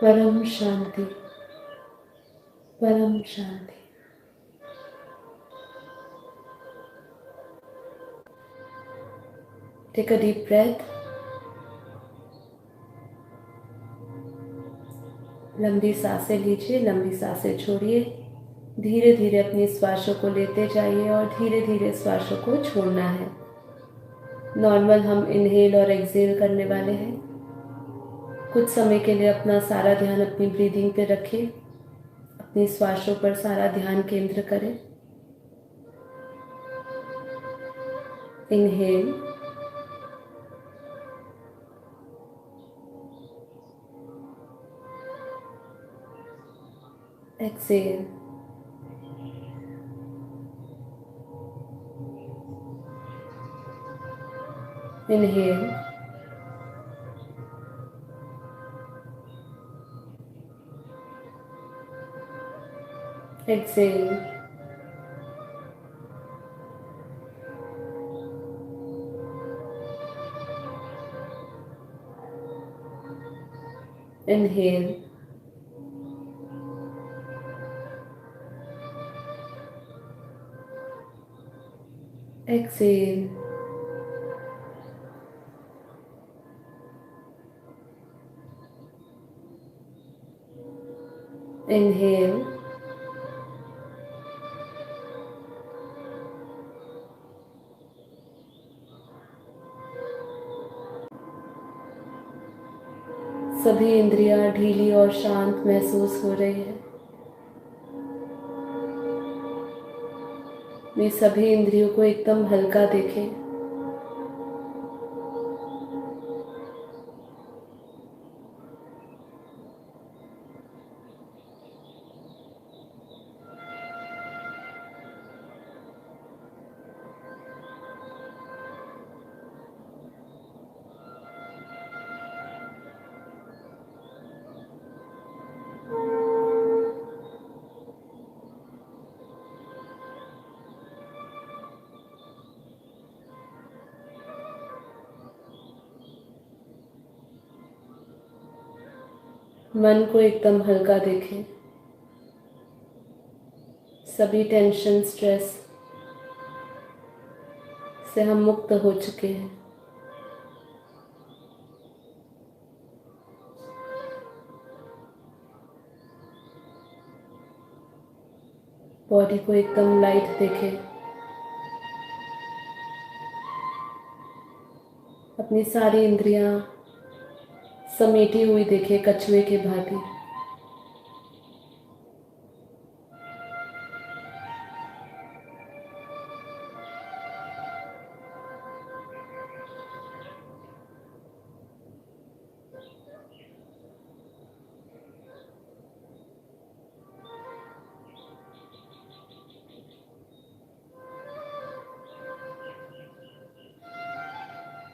परम शांति, परम शांति। Take a deep breath. लंबी सांसें लीजिए, लंबी सांसें छोड़िए। धीरे धीरे अपनी श्वासों को लेते जाइए और धीरे धीरे श्वासों को छोड़ना है। नॉर्मल हम इनहेल और एक्सहेल करने वाले हैं। कुछ समय के लिए अपना सारा ध्यान अपनी ब्रीदिंग पे रखिए। अपनी श्वासों पर सारा ध्यान केंद्र करें। Inhale, exhale. Inhale, exhale. Inhale, exhale. Inhale, सभी इंद्रियां ढीली और शांत महसूस हो रही है। मैं सभी इंद्रियों को एकदम हल्का देखें। मन को एकदम हल्का देखें। सभी टेंशन, स्ट्रेस से हम मुक्त हो चुके हैं। बॉडी को एकदम लाइट देखें। अपनी सारी इंद्रियां समेटी हुई देखें, कछुए के भांति।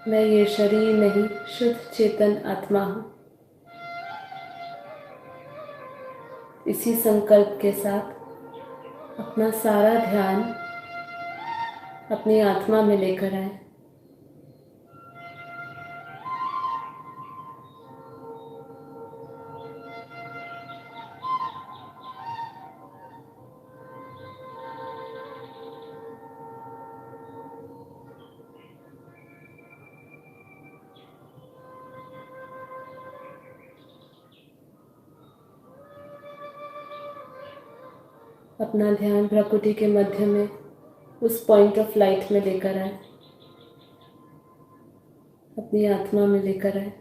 मैं ये शरीर नहीं, शुद्ध चेतन आत्मा हूँ। इसी संकल्प के साथ अपना सारा ध्यान अपनी आत्मा में लेकर आए। अपना ध्यान प्रकृति के मध्य में उस पॉइंट ऑफ लाइट में लेकर आए, अपनी आत्मा में लेकर आए।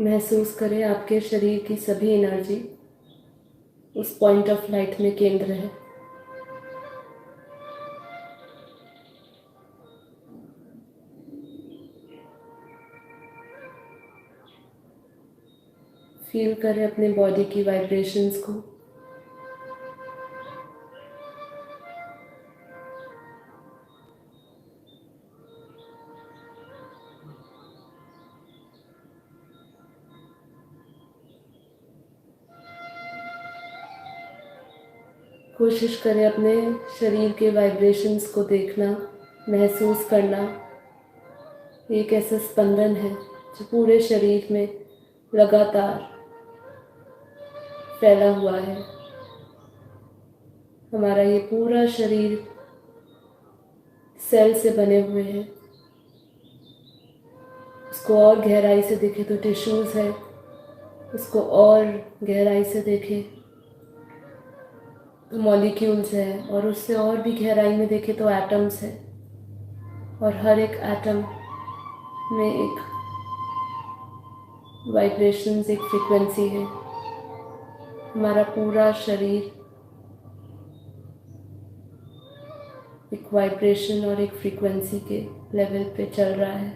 महसूस करें आपके शरीर की सभी एनर्जी उस पॉइंट ऑफ लाइट में केंद्र है। फील करें अपने बॉडी की वाइब्रेशंस को। कोशिश करें अपने शरीर के वाइब्रेशंस को देखना, महसूस करना। एक ऐसा स्पंदन है जो पूरे शरीर में लगातार फैला हुआ है। हमारा ये पूरा शरीर सेल से बने हुए हैं। उसको और गहराई से देखें तो टिश्यूज़ है, उसको और गहराई से देखें तो मॉलिक्यूल्स है, और उससे और भी गहराई में देखें तो एटम्स है। और हर एक एटम में एक वाइब्रेशंस, एक फ्रीक्वेंसी है। हमारा पूरा शरीर एक वाइब्रेशन और एक फ्रीक्वेंसी के लेवल पे चल रहा है।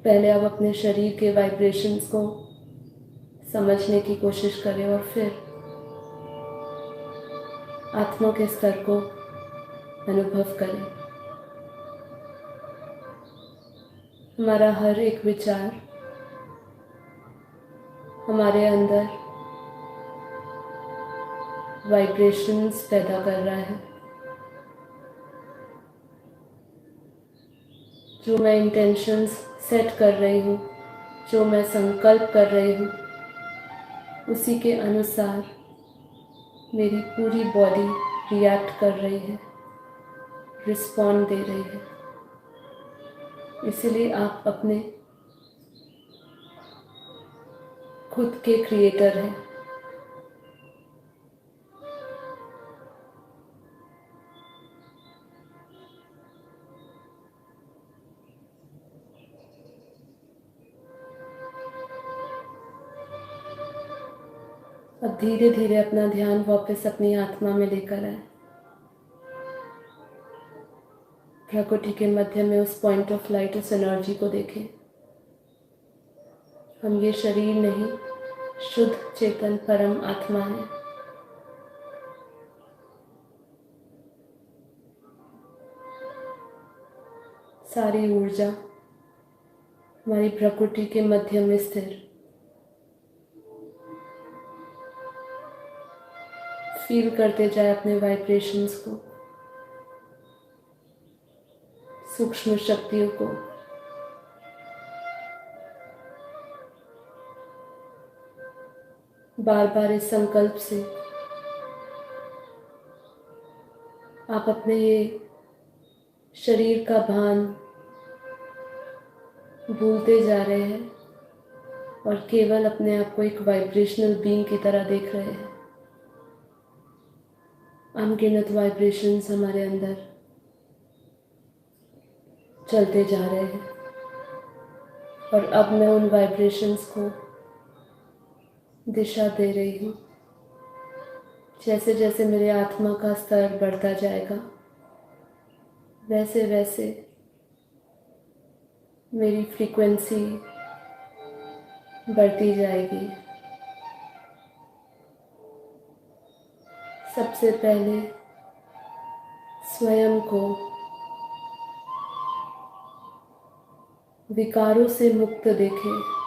पहले आप अपने शरीर के वाइब्रेशंस को समझने की कोशिश करें और फिर आत्मा के स्तर को अनुभव करें। हमारा हर एक विचार हमारे अंदर वाइब्रेशंस पैदा कर रहा है। जो मैं इंटेंशंस सेट कर रही हूँ, जो मैं संकल्प कर रही हूँ, उसी के अनुसार मेरी पूरी बॉडी रिएक्ट कर रही है, रिस्पॉन्ड दे रही है। इसीलिए आप अपने खुद के क्रिएटर हैं। अब धीरे धीरे अपना ध्यान वापस अपनी आत्मा में लेकर आए। प्रकृति के मध्य में उस पॉइंट ऑफ लाइट, उस एनर्जी को देखें। हम ये शरीर नहीं, शुद्ध चेतन परम आत्मा है। सारी ऊर्जा हमारी प्रकृति के मध्य में स्थिर। फील करते जाए अपने वाइब्रेशंस को, सूक्ष्म शक्तियों को। बार बार इस संकल्प से आप अपने ये शरीर का भान भूलते जा रहे हैं और केवल अपने आप को एक वाइब्रेशनल बीइंग की तरह देख रहे हैं। अनगिनत वाइब्रेशंस हमारे अंदर चलते जा रहे हैं और अब मैं उन वाइब्रेशंस को दिशा दे रही हूँ। जैसे जैसे मेरे आत्मा का स्तर बढ़ता जाएगा, वैसे वैसे मेरी फ्रीक्वेंसी बढ़ती जाएगी। सबसे पहले स्वयं को विकारों से मुक्त देखें।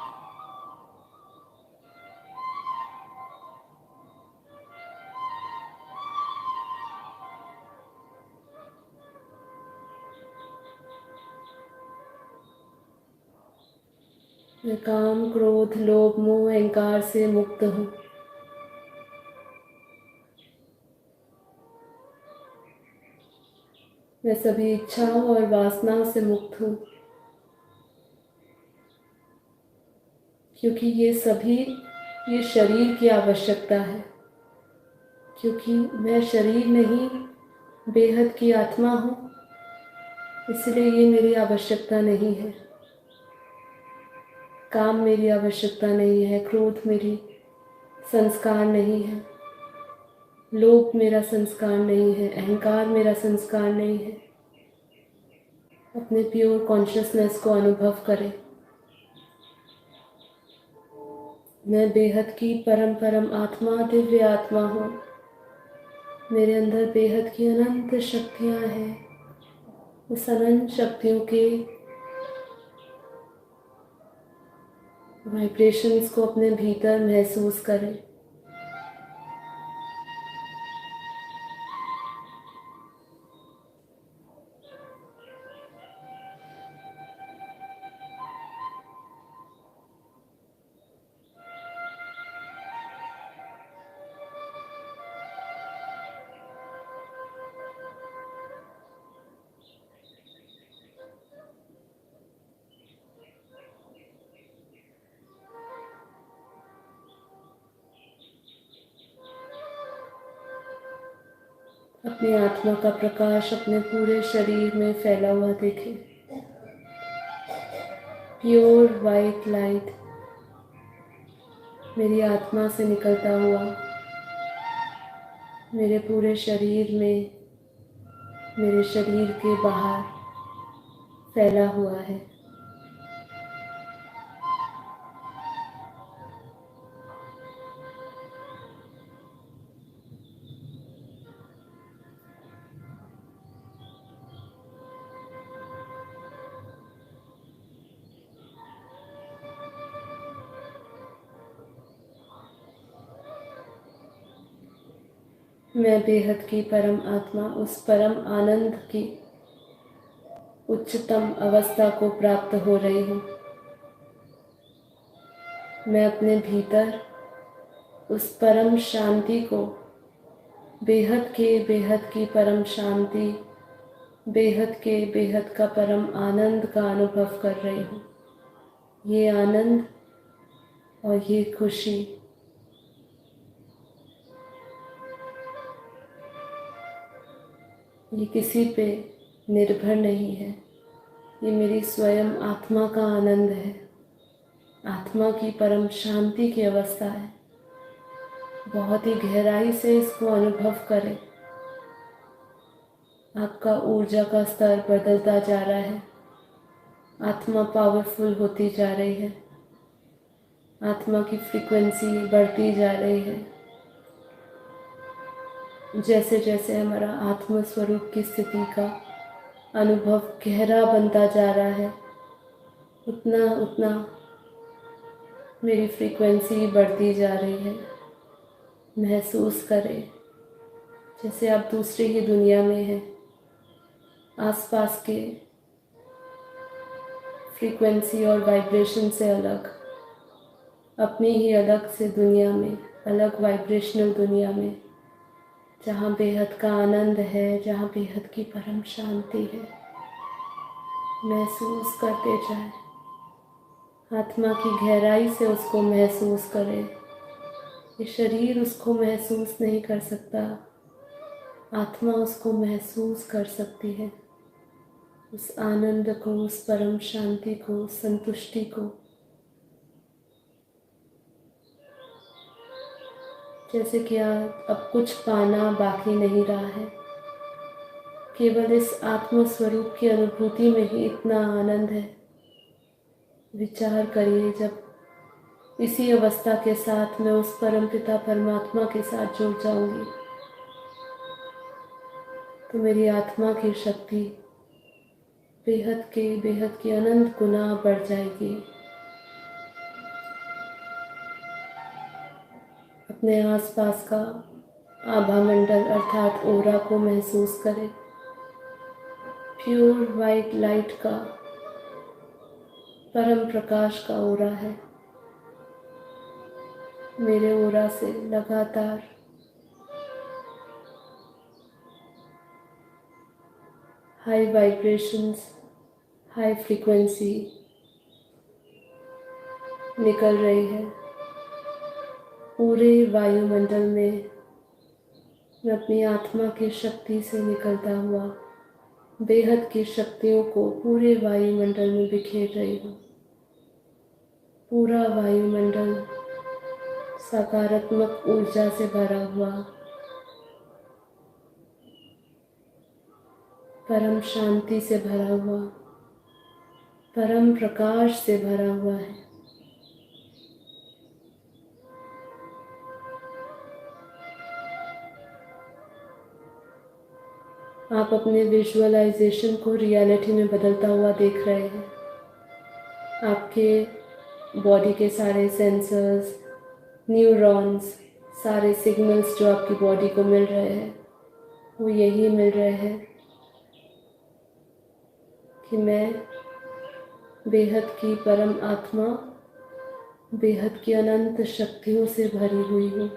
मैं काम, क्रोध, लोभ, मोह, अहंकार से मुक्त हूँ। मैं सभी इच्छाओं और वासनाओं से मुक्त हूँ, क्योंकि ये सभी ये शरीर की आवश्यकता है। क्योंकि मैं शरीर नहीं, बेहद की आत्मा हूँ, इसलिए ये मेरी आवश्यकता नहीं है। काम मेरी आवश्यकता नहीं है, क्रोध मेरी संस्कार नहीं है, लोभ मेरा संस्कार नहीं है, अहंकार मेरा संस्कार नहीं है। अपने प्योर कॉन्शियसनेस को अनुभव करें। मैं बेहद की परम परम आत्मा, दिव्य आत्मा हूँ। मेरे अंदर बेहद की अनंत शक्तियाँ हैं। उस अनंत शक्तियों के वाइब्रेशंस को अपने भीतर महसूस करें। अपनी आत्मा का प्रकाश अपने पूरे शरीर में फैला हुआ देखें। प्योर वाइट लाइट मेरी आत्मा से निकलता हुआ मेरे पूरे शरीर में, मेरे शरीर के बाहर फैला हुआ है। मैं बेहद की परम आत्मा, उस परम आनंद की उच्चतम अवस्था को प्राप्त हो रही हूँ। मैं अपने भीतर उस परम शांति को, बेहद की परम शांति, बेहद का परम आनंद का अनुभव कर रही हूँ। ये आनंद और ये खुशी ये किसी पे निर्भर नहीं है। ये मेरी स्वयं आत्मा का आनंद है, आत्मा की परम शांति की अवस्था है। बहुत ही गहराई से इसको अनुभव करें। आपका ऊर्जा का स्तर बदलता जा रहा है, आत्मा पावरफुल होती जा रही है, आत्मा की फ्रीक्वेंसी बढ़ती जा रही है। जैसे जैसे हमारा आत्म स्वरूप की स्थिति का अनुभव गहरा बनता जा रहा है, उतना उतना मेरी फ्रीक्वेंसी बढ़ती जा रही है। महसूस करें जैसे आप दूसरी ही दुनिया में हैं, आसपास के फ्रीक्वेंसी और वाइब्रेशन से अलग, अपनी ही अलग से दुनिया में, अलग वाइब्रेशनल दुनिया में, जहाँ बेहद का आनंद है, जहाँ बेहद की परम शांति है। महसूस करते जाएं, आत्मा की गहराई से उसको महसूस करें। ये शरीर उसको महसूस नहीं कर सकता, आत्मा उसको महसूस कर सकती है। उस आनंद को, उस परम शांति को, उस संतुष्टि को। जैसे कि अब कुछ पाना बाकी नहीं रहा है, केवल इस आत्म स्वरूप की अनुभूति में ही इतना आनंद है। विचार करिए, जब इसी अवस्था के साथ मैं उस परमपिता परमात्मा के साथ जुड़ जाऊंगी तो मेरी आत्मा की शक्ति बेहद की अनंत गुना बढ़ जाएगी। अपने आसपास का आभा मंडल अर्थात ओरा को महसूस करें। प्योर वाइट लाइट का, परम प्रकाश का ओरा है। मेरे ओरा से लगातार हाई वाइब्रेशंस, हाई फ्रीक्वेंसी निकल रही है। पूरे वायुमंडल में मैं अपनी आत्मा की शक्ति से निकलता हुआ बेहद की शक्तियों को पूरे वायुमंडल में बिखेर रही हूँ। पूरा वायुमंडल सकारात्मक ऊर्जा से भरा हुआ, परम शांति से भरा हुआ, परम प्रकाश से भरा हुआ है। आप अपने विजुअलाइजेशन को रियलिटी में बदलता हुआ देख रहे हैं। आपके बॉडी के सारे सेंसर्स, न्यूरॉन्स, सारे सिग्नल्स जो आपकी बॉडी को मिल रहे हैं, वो यही मिल रहे हैं कि मैं बेहद की परम आत्मा, बेहद की अनंत शक्तियों से भरी हुई हूँ।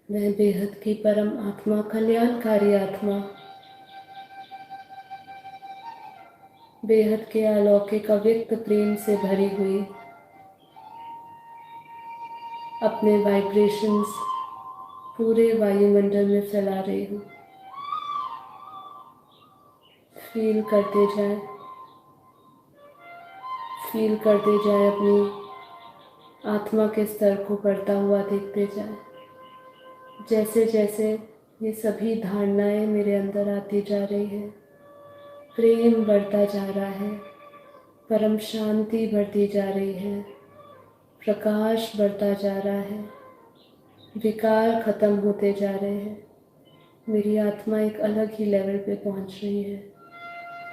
वह बेहद की परम आत्मा, कल्याणकारी आत्मा, बेहद के अलौकिक अव्यक्त प्रेम से भरी हुई अपने वाइब्रेशंस पूरे वायुमंडल में फैला रही हूँ। फील करते जाए, फील करते जाए, अपनी आत्मा के स्तर को बढ़ता हुआ देखते जाए। जैसे जैसे ये सभी धारणाएं मेरे अंदर आती जा रही है, प्रेम बढ़ता जा रहा है, परम शांति बढ़ती जा रही है, प्रकाश बढ़ता जा रहा है, विकार खत्म होते जा रहे हैं। मेरी आत्मा एक अलग ही लेवल पे पहुंच रही है,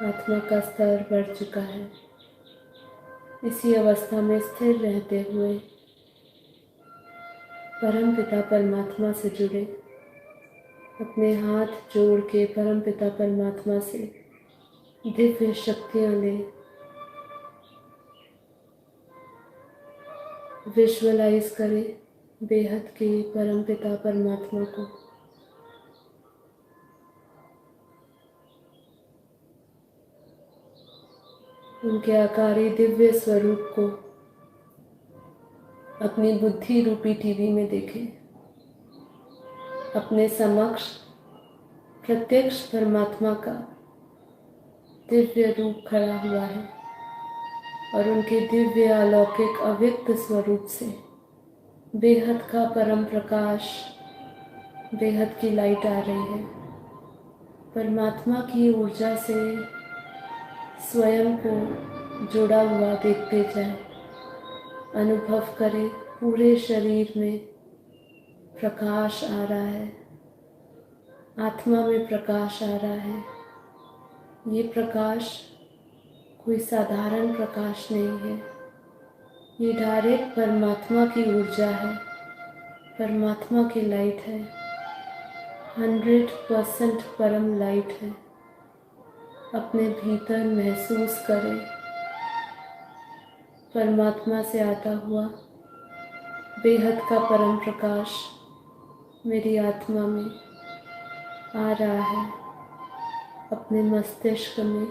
आत्मा का स्तर बढ़ चुका है। इसी अवस्था में स्थिर रहते हुए परम पिता परमात्मा से जुड़े, अपने हाथ जोड़ के परम पिता परमात्मा से दिव्य शक्तियाँ लें। विजुअलाइज करें बेहद के परम पिता परमात्मा को। उनके आकारी दिव्य स्वरूप को अपनी बुद्धि रूपी टीवी में देखें। अपने समक्ष प्रत्यक्ष परमात्मा का दिव्य रूप खड़ा हुआ है और उनके दिव्य अलौकिक अव्यक्त स्वरूप से बेहद का परम प्रकाश, बेहद की लाइट आ रही है। परमात्मा की ऊर्जा से स्वयं को जुड़ा हुआ देखते जाए। अनुभव करें पूरे शरीर में प्रकाश आ रहा है, आत्मा में प्रकाश आ रहा है। ये प्रकाश कोई साधारण प्रकाश नहीं है, ये डायरेक्ट परमात्मा की ऊर्जा है, परमात्मा की लाइट है, 100% परम लाइट है। अपने भीतर महसूस करें परमात्मा से आता हुआ बेहद का परम प्रकाश मेरी आत्मा में आ रहा है। अपने मस्तिष्क में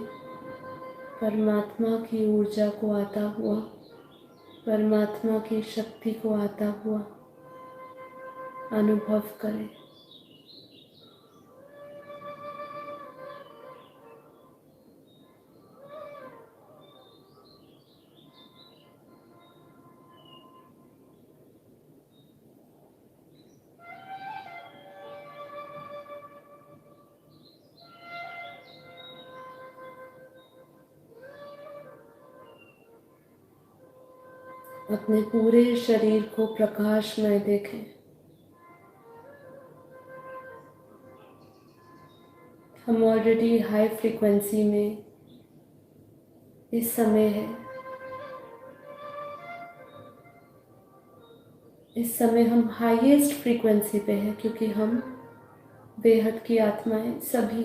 परमात्मा की ऊर्जा को आता हुआ, परमात्मा की शक्ति को आता हुआ अनुभव करें। अपने पूरे शरीर को प्रकाशमय देखें। हम ऑलरेडी हाई फ्रीक्वेंसी में इस समय है। इस समय हम हाईएस्ट फ्रीक्वेंसी पे हैं क्योंकि हम बेहद की आत्माएं सभी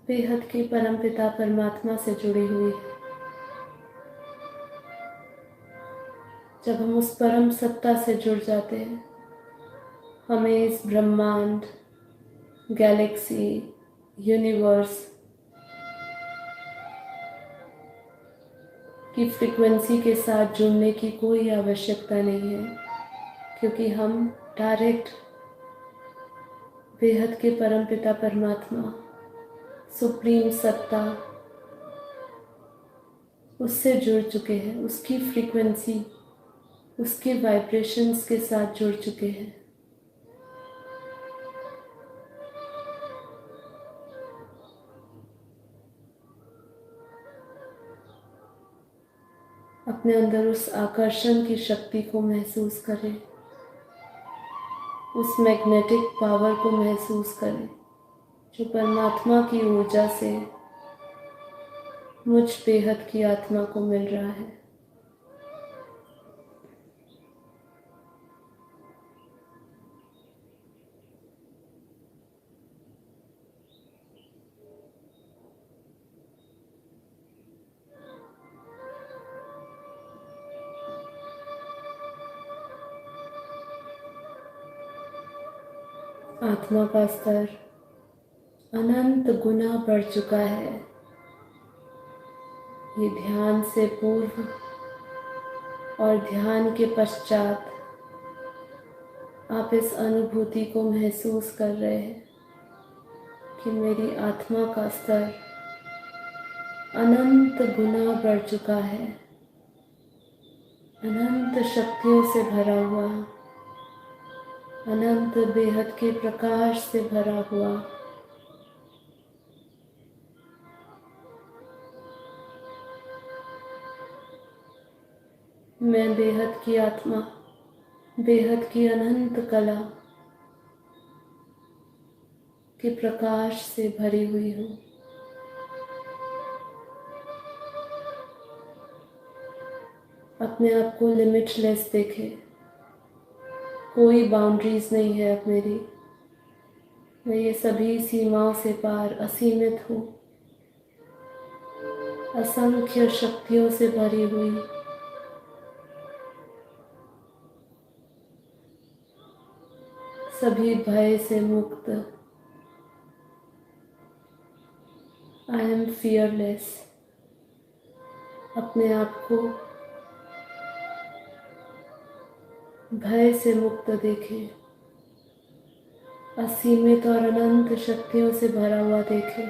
बेहद के परम पिता परमात्मा से जुड़ी हुई है। जब हम उस परम सत्ता से जुड़ जाते हैं, हमें इस ब्रह्मांड, गैलेक्सी, यूनिवर्स की फ्रीक्वेंसी के साथ जुड़ने की कोई आवश्यकता नहीं है क्योंकि हम डायरेक्ट बेहद के परम पिता परमात्मा, सुप्रीम सत्ता, उससे जुड़ चुके हैं, उसकी फ्रीक्वेंसी, उसके वाइब्रेशंस के साथ जुड़ चुके हैं। अपने अंदर उस आकर्षण की शक्ति को महसूस करें, उस मैग्नेटिक पावर को महसूस करें जो परमात्मा की ऊर्जा से मुझ बेहद की आत्मा को मिल रहा है। आत्मा का स्तर अनंत गुना बढ़ चुका है। ये ध्यान से पूर्व और ध्यान के पश्चात आप इस अनुभूति को महसूस कर रहे हैं कि मेरी आत्मा का स्तर अनंत गुना बढ़ चुका है, अनंत शक्तियों से भरा हुआ, अनंत बेहद के प्रकाश से भरा हुआ। मैं बेहद की आत्मा, बेहद की अनंत कला के प्रकाश से भरी हुई हूँ। अपने आप को लिमिटलेस देखें। कोई बाउंड्रीज नहीं है अब मेरी। मैं ये सभी सीमाओं से पार असीमित हूँ, असंख्य शक्तियों से भरी हुई। सभी भय से मुक्त। I am fearless. अपने आप को भय से मुक्त देखें, असीमित और अनंत शक्तियों से भरा हुआ देखें,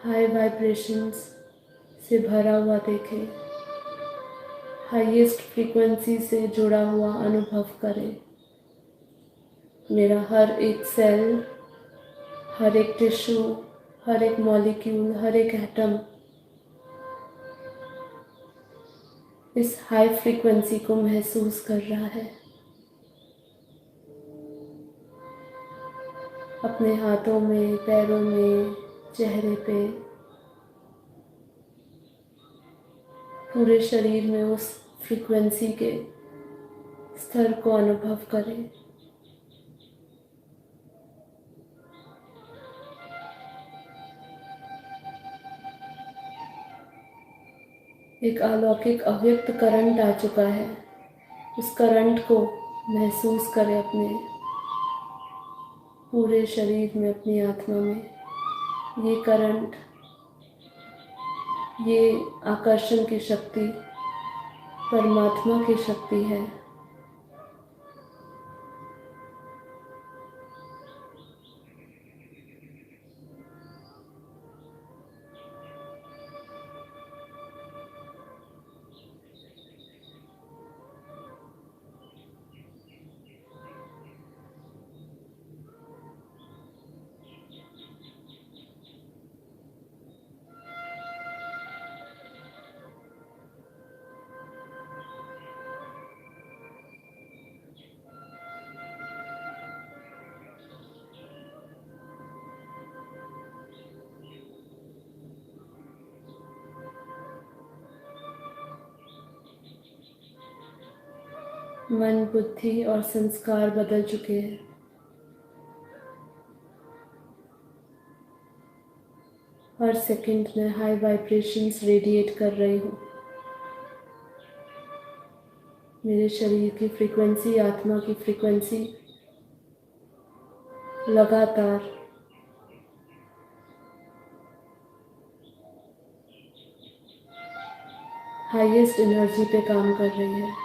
हाई वाइब्रेशंस से भरा हुआ देखें, हाईएस्ट फ्रीक्वेंसी से जुड़ा हुआ अनुभव करें। मेरा हर एक सेल, हर एक टिश्यू, हर एक मॉलिक्यूल, हर एक एटम इस हाई फ्रीक्वेंसी को महसूस कर रहा है। अपने हाथों में, पैरों में, चेहरे पे, पूरे शरीर में उस फ्रीक्वेंसी के स्तर को अनुभव करें। एक अलौकिक अव्यक्त करंट आ चुका है। उस करंट को महसूस करें अपने पूरे शरीर में, अपनी आत्मा में। ये करंट, ये आकर्षण की शक्ति परमात्मा की शक्ति है। मन, बुद्धि और संस्कार बदल चुके हैं। हर सेकंड में हाई वाइब्रेशंस रेडिएट कर रही हूँ। मेरे शरीर की फ्रीक्वेंसी, आत्मा की फ्रीक्वेंसी लगातार हाईएस्ट एनर्जी पे काम कर रही है।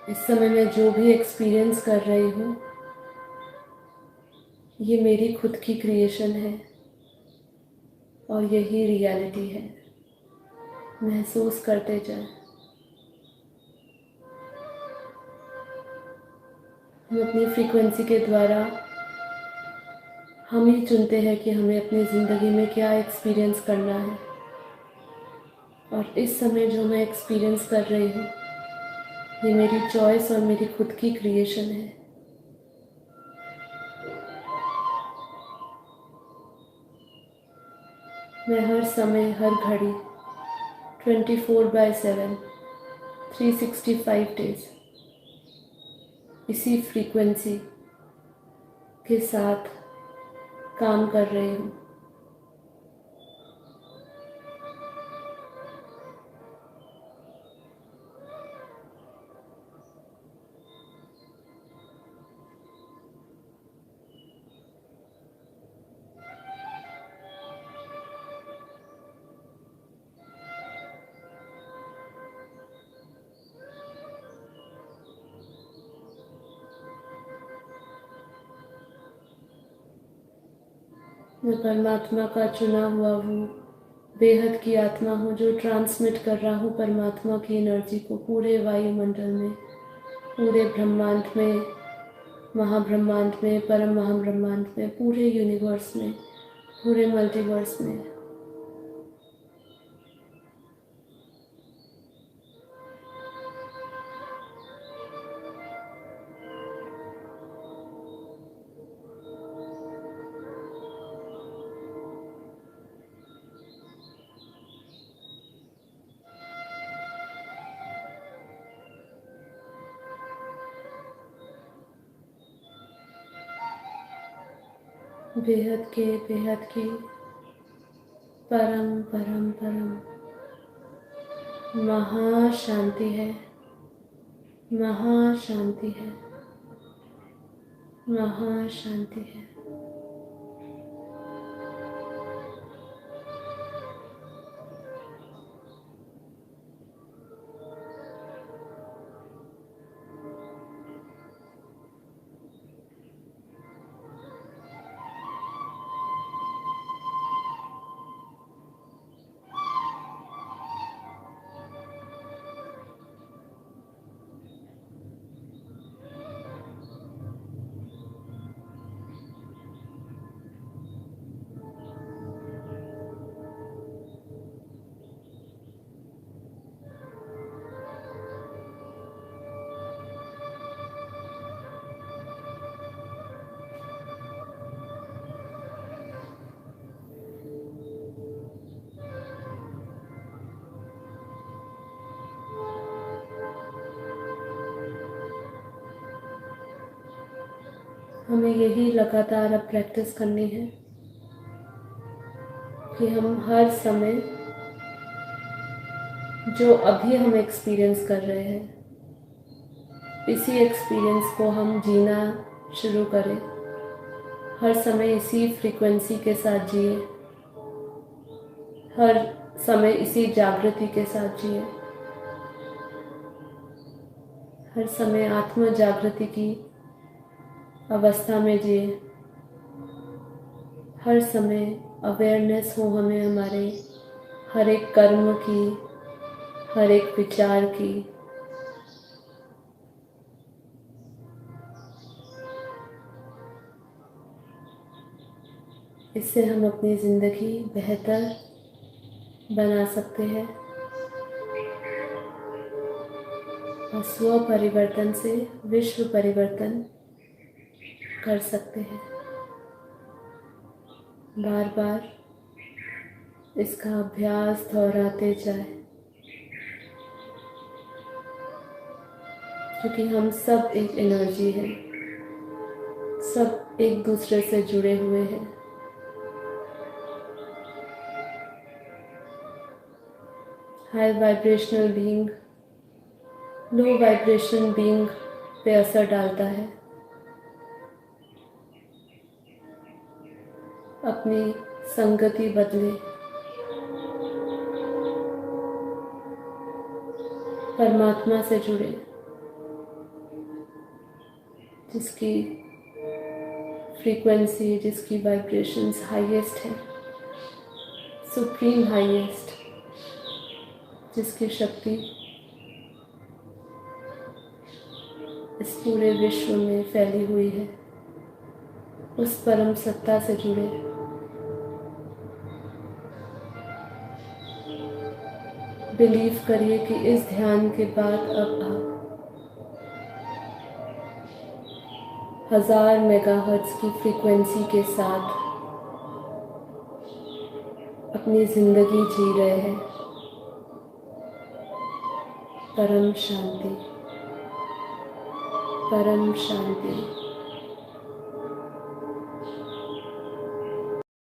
इस समय मैं जो भी एक्सपीरियंस कर रही हूँ, ये मेरी खुद की क्रिएशन है और यही रियलिटी है। महसूस करते जाएं। हम अपनी फ्रीक्वेंसी के द्वारा हम ही चुनते हैं कि हमें अपनी ज़िंदगी में क्या एक्सपीरियंस करना है। और इस समय जो मैं एक्सपीरियंस कर रही हूँ, ये मेरी चॉइस और मेरी खुद की क्रिएशन है। मैं हर समय, हर घड़ी 24/7 365 डेज इसी फ्रीक्वेंसी के साथ काम कर रही हूँ। मैं परमात्मा का चुना हुआ हूँ, बेहद की आत्मा हूँ जो ट्रांसमिट कर रहा हूँ परमात्मा की एनर्जी को पूरे वायुमंडल में, पूरे ब्रह्मांड में, महाब्रह्मांड में, परम महाब्रह्मांड में, पूरे यूनिवर्स में, पूरे मल्टीवर्स में। बेहद की परम परम परम महाशांति है, महाशांति है, महाशांति है। हमें यही लगातार अब प्रैक्टिस करनी है कि हम हर समय जो अभी हम एक्सपीरियंस कर रहे हैं, इसी एक्सपीरियंस को हम जीना शुरू करें। हर समय इसी फ्रीक्वेंसी के साथ जिए, हर समय इसी जागृति के साथ जिए, हर समय आत्म जागृति की अवस्था में जिए, हर समय अवेयरनेस हो हमें हमारे हर एक कर्म की, हर एक विचार की। इससे हम अपनी ज़िंदगी बेहतर बना सकते हैं और स्व परिवर्तन से विश्व परिवर्तन कर सकते हैं। बार बार इसका अभ्यास दोहराते जाए, क्योंकि हम सब एक एनर्जी हैं, सब एक दूसरे से जुड़े हुए हैं। High vibrational being low vibration being पे असर डालता है। अपनी संगति बदले, परमात्मा से जुड़े, जिसकी फ्रीक्वेंसी, जिसकी वाइब्रेशंस हाईएस्ट है, सुप्रीम हाईएस्ट, जिसकी शक्ति इस पूरे विश्व में फैली हुई है, उस परम सत्ता से जुड़े। बिलीव करिए कि इस ध्यान के बाद अब आप 1000 मेगाहर्ट्ज़ की फ्रीक्वेंसी के साथ अपनी जिंदगी जी रहे हैं। परम शांति, परम शांति।